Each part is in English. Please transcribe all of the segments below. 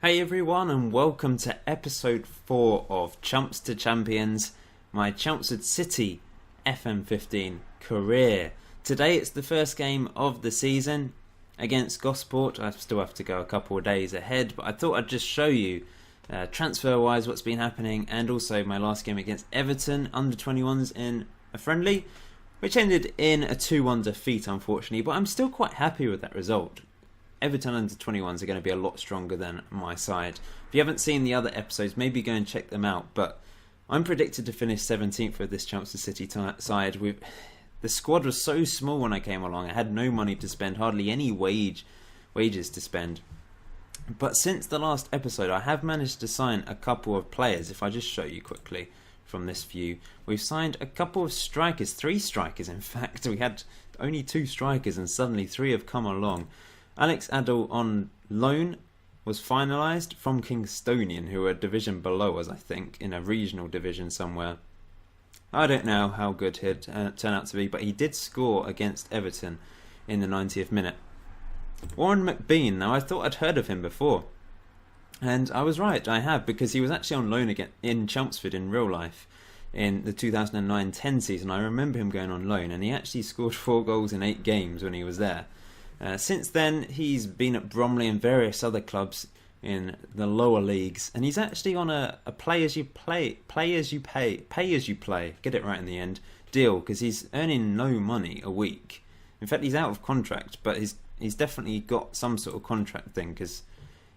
Hey everyone, and welcome to episode 4 of Chumps to Champions, my Chelmsford City FM15 career. Today it's the first game of the season against Gosport. I still have to go a couple of days ahead, but I thought I'd just show you transfer-wise what's been happening, and also my last game against Everton under-21s in a friendly, which ended in a 2-1 defeat unfortunately, but I'm still quite happy with that result. Everton under-21s are going to be a lot stronger than my side. If you haven't seen the other episodes, maybe go and check them out. But I'm predicted to finish 17th with this Chumps City side. The squad was so small when I came along. I had no money to spend, hardly any wages to spend. But since the last episode, I have managed to sign a couple of players. If I just show you quickly from this view, we've signed a couple of strikers, 3 strikers in fact. We had only 2 strikers and suddenly 3 have come along. Alex Adel on loan was finalised from Kingstonian, who are a division below us, I think, in a regional division somewhere. I don't know how good he'd turn out to be, but he did score against Everton in the 90th minute. Warren McBean, now I thought I'd heard of him before, and I was right, I have, because he was actually on loan again in Chelmsford in real life in the 2009-10 season. I remember him going on loan, and he actually scored 4 goals in 8 games when he was there. Since then, he's been at Bromley and various other clubs in the lower leagues, and he's actually on a pay as you play, get it right in the end, deal, because he's earning no money a week. In fact, he's out of contract, but he's definitely got some sort of contract thing, because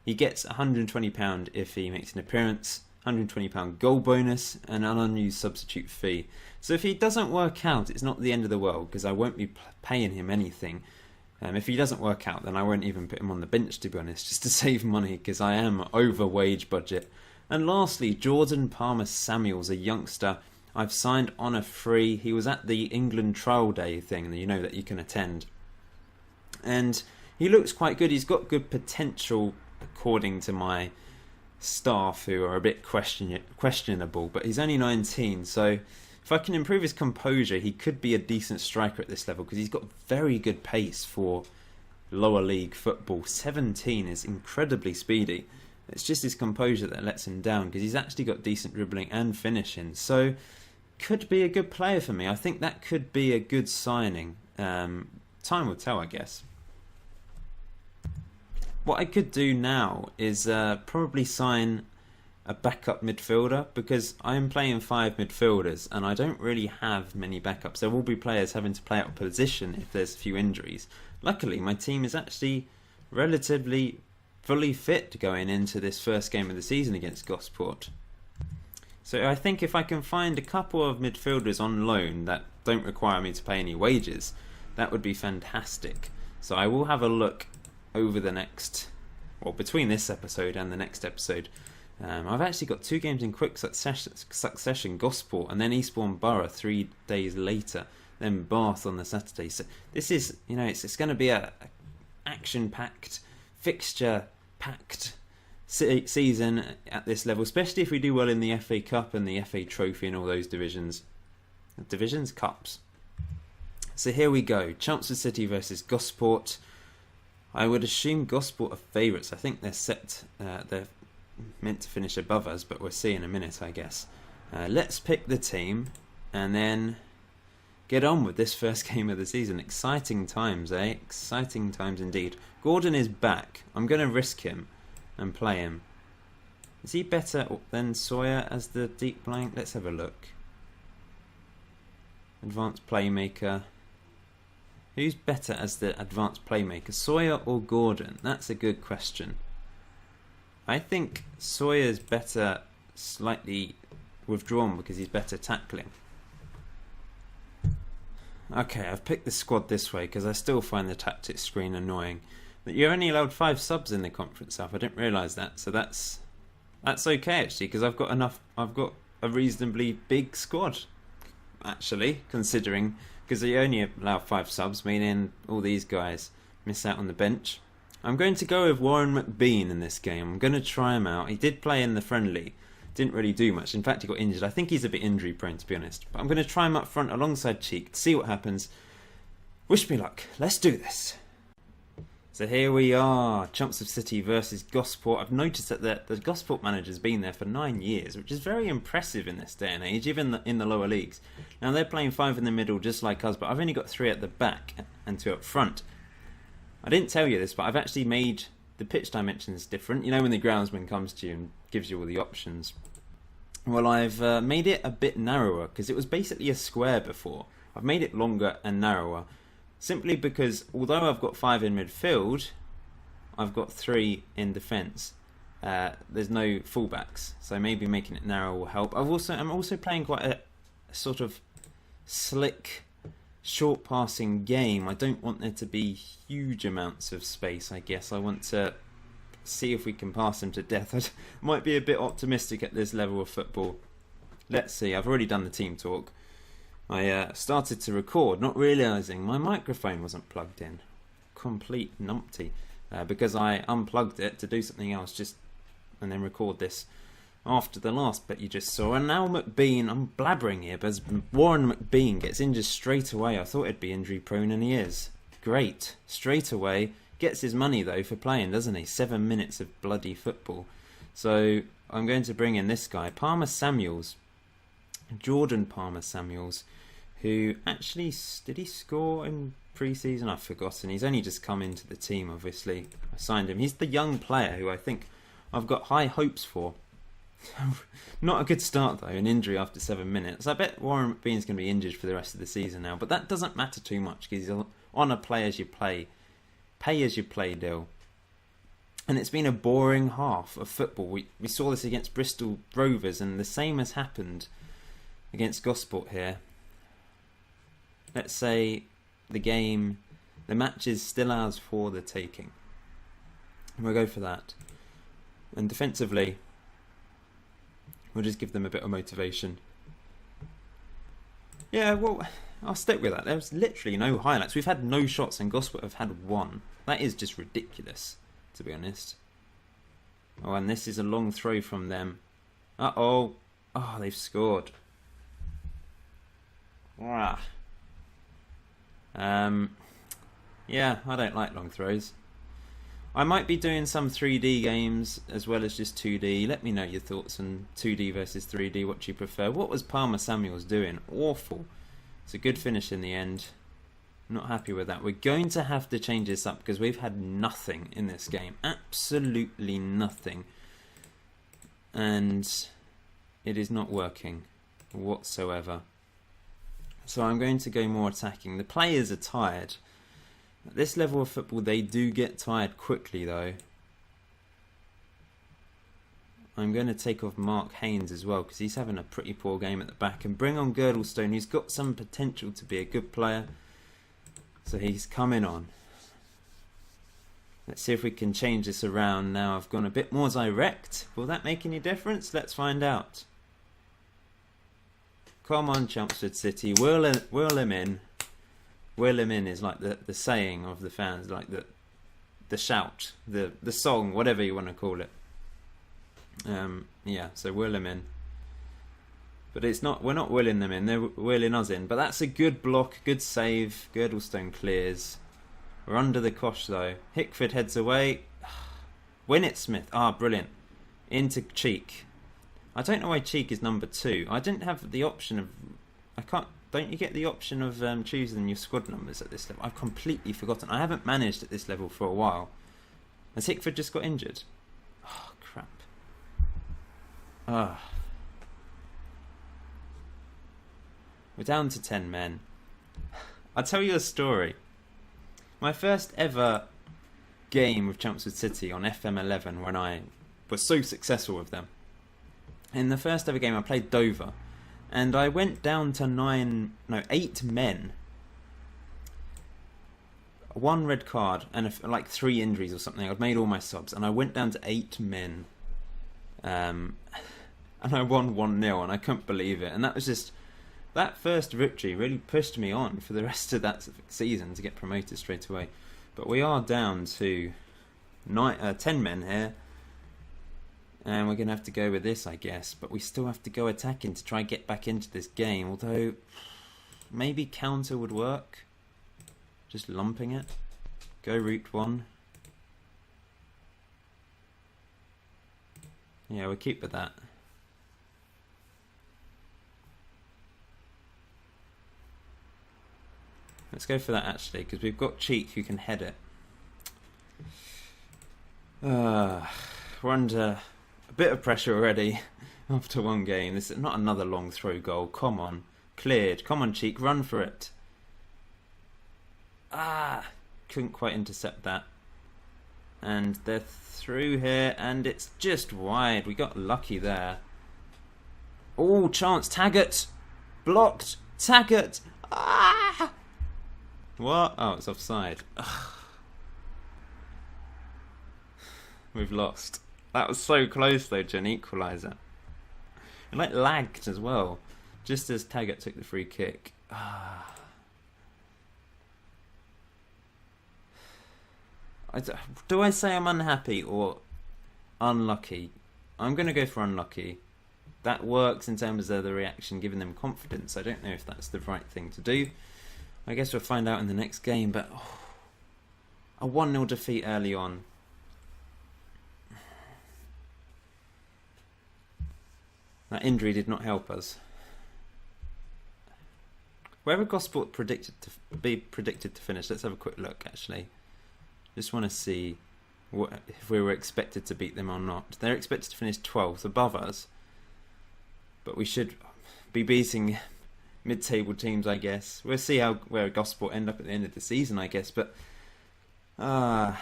he gets £120 if he makes an appearance, £120 goal bonus, and an unused substitute fee. So if he doesn't work out, it's not the end of the world, because I won't be paying him anything. If he doesn't work out, then I won't even put him on the bench, to be honest, just to save money, because I am over wage budget. And lastly, Jordan Palmer-Samuels, a youngster I've signed on a free. He was at the England trial day thing, you know, that you can attend. And he looks quite good. He's got good potential, according to my staff, who are a bit questionable, but he's only 19, so if I can improve his composure, he could be a decent striker at this level, because he's got very good pace for lower league football. 17 is incredibly speedy. It's just his composure that lets him down, because he's actually got decent dribbling and finishing. So, could be a good player for me. I think that could be a good signing. Time will tell, I guess. What I could do now is probably sign a backup midfielder, because I am playing 5 midfielders and I don't really have many backups. There will be players having to play out of position if there's a few injuries. Luckily, my team is actually relatively fully fit going into this first game of the season against Gosport. So I think if I can find a couple of midfielders on loan that don't require me to pay any wages, that would be fantastic. So I will have a look over the next, well, between this episode and the next episode. I've actually got 2 games in quick succession, Gosport and then Eastbourne Borough 3 days later, then Bath on the Saturday. So this is, you know, it's going to be a action-packed, fixture-packed season at this level, especially if we do well in the FA Cup and the FA Trophy and all those divisions. Cups. So here we go, Chelmsford City versus Gosport. I would assume Gosport are favourites. I think they're meant to finish above us, but we'll see in a minute, I guess. Let's pick the team and then get on with this first game of the season. Exciting times, eh? Exciting times indeed. Gordon is back. I'm going to risk him and play him. Is he better than Sawyer as the deep blank? Let's have a look. Advanced playmaker. Who's better as the advanced playmaker, Sawyer or Gordon? That's a good question. I think Sawyer's better slightly withdrawn because he's better tackling. Okay, I've picked the squad this way because I still find the tactics screen annoying. That you're only allowed 5 subs in the Conference South. I didn't realise that, so that's okay actually, because I've got a reasonably big squad actually, considering, because they only allow 5 subs, meaning all these guys miss out on the bench. I'm going to go with Warren McBean in this game. I'm going to try him out. He did play in the friendly. Didn't really do much. In fact, he got injured. I think he's a bit injury prone, to be honest. But I'm going to try him up front alongside Cheek to see what happens. Wish me luck. Let's do this. So here we are, Chumps of City versus Gosport. I've noticed that the Gosport manager's been there for 9 years, which is very impressive in this day and age, even in the lower leagues. Now they're playing 5 in the middle just like us, but I've only got 3 at the back and 2 up front. I didn't tell you this, but I've actually made the pitch dimensions different. You know when the groundsman comes to you and gives you all the options? Well, I've made it a bit narrower, because it was basically a square before. I've made it longer and narrower. Simply because, although I've got 5 in midfield, I've got 3 in defence. There's no fullbacks, so maybe making it narrow will help. I'm also playing quite a sort of slick, short passing game. I don't want there to be huge amounts of space, I guess. I want to see if we can pass them to death. I might be a bit optimistic at this level of football. Let's see. I've already done the team talk. I started to record, not realising my microphone wasn't plugged in. Complete numpty. Because I unplugged it to do something else, and then record this after the last bit you just saw. And now McBean, I'm blabbering here, but Warren McBean gets injured straight away. I thought he'd be injury prone, and he is. Great. Straight away. Gets his money, though, for playing, doesn't he? 7 minutes of bloody football. So I'm going to bring in this guy, Palmer Samuels. Jordan Palmer Samuels, who actually, did he score in pre-season? I've forgotten. He's only just come into the team, obviously. I signed him. He's the young player who I think I've got high hopes for. Not a good start, though, an injury after 7 minutes. I bet Warren McBean's going to be injured for the rest of the season now, but that doesn't matter too much because he's on a pay as you play deal. And it's been a boring half of football. We saw this against Bristol Rovers, and the same has happened against Gosport here. Let's say the match is still ours for the taking. We'll go for that. And defensively, we'll just give them a bit of motivation. Yeah, well, I'll stick with that. There's literally no highlights. We've had no shots and Gosport have had 1. That is just ridiculous, to be honest. Oh, and this is a long throw from them. Uh-oh. Oh, they've scored. Ah. Yeah, I don't like long throws. I might be doing some 3D games as well as just 2D. Let me know your thoughts on 2D versus 3D, what you prefer. What was Palmer Samuels doing? Awful. It's a good finish in the end. Not happy with that. We're going to have to change this up because we've had nothing in this game. Absolutely nothing. And it is not working whatsoever. So I'm going to go more attacking. The players are tired. At this level of football, they do get tired quickly, though. I'm going to take off Mark Haynes as well, because he's having a pretty poor game at the back. And bring on Girdlestone, who's got some potential to be a good player. So he's coming on. Let's see if we can change this around now. I've gone a bit more direct. Will that make any difference? Let's find out. Come on, Chelmsford City. Will him in. Will him in is like the saying of the fans, like the shout, the song, whatever you want to call it. Yeah, so will him in. But it's not. We're not willing them in. They're willing us in. But that's a good block, good save. Girdlestone clears. We're under the cosh though. Hickford heads away. Winnett Smith. Ah, brilliant. Into Cheek. I don't know why Cheek is number 2. I didn't have the option of. I can't. Don't you get the option of choosing your squad numbers at this level? I've completely forgotten. I haven't managed at this level for a while. Has Hickford just got injured? Oh, crap. Ah. We're down to 10 men. I'll tell you a story. My first ever game with Chelmsford City on FM11 when I was so successful with them. In the first ever game I played Dover. And I went down to 8 men. 1 red card and like 3 injuries or something. I'd made all my subs and I went down to 8 men. And I won 1-0 and I couldn't believe it. And that was just... That first victory really pushed me on for the rest of that season to get promoted straight away. But we are down to 10 men here. And we're going to have to go with this, I guess. But we still have to go attacking to try and get back into this game. Although, maybe counter would work. Just lumping it. Go route 1. Yeah, we'll keep with that. Let's go for that actually, because we've got Cheek who can head it. We're under a bit of pressure already after one game. This is not another long throw goal. Come on. Cleared. Come on, Cheek. Run for it. Couldn't quite intercept that. And they're through here, and it's just wide. We got lucky there. Oh, chance. Taggart. Blocked. Taggart. What? Oh, it's offside. We've lost. That was so close though to an equaliser. It like lagged as well, just as Taggart took the free kick. Do I say I'm unhappy or unlucky? I'm going to go for unlucky. That works in terms of the reaction, giving them confidence. I don't know if that's the right thing to do. I guess we'll find out in the next game, but a 1-0 defeat early on. That injury did not help us. Where were Gosport predicted to finish? Let's have a quick look actually. Just want to see if we were expected to beat them or not. They're expected to finish 12th above us, but we should be beating mid-table teams, I guess. We'll see where Gosport end up at the end of the season, I guess. But I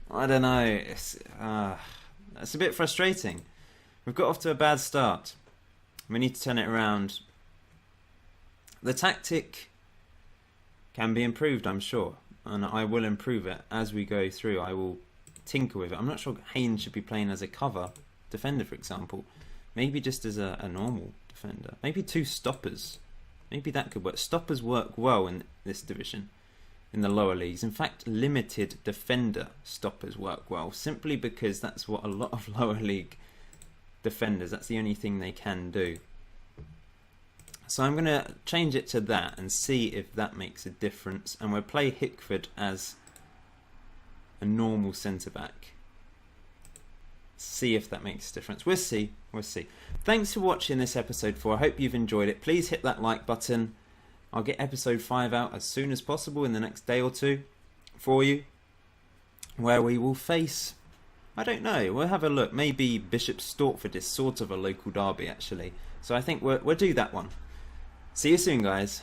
don't know. It's a bit frustrating. We've got off to a bad start. We need to turn it around. The tactic can be improved, I'm sure. And I will improve it as we go through. I will tinker with it. I'm not sure Haynes should be playing as a cover defender, for example. Maybe just as a normal defender. Maybe 2 stoppers. Maybe that could work. Stoppers work well in this division, in the lower leagues. In fact, limited defender stoppers work well, simply because that's what a lot of lower league defenders, that's the only thing they can do. So I'm going to change it to that and see if that makes a difference. And we'll play Hickford as a normal centre-back. See if that makes a difference. We'll see. We'll see. Thanks for watching this episode 4. I hope you've enjoyed it. Please hit that like button. I'll get episode 5 out as soon as possible in the next day or two for you, where we will face, I don't know, we'll have a look. Maybe Bishop Stortford is sort of a local derby actually. So I think we'll do that one. See you soon, guys.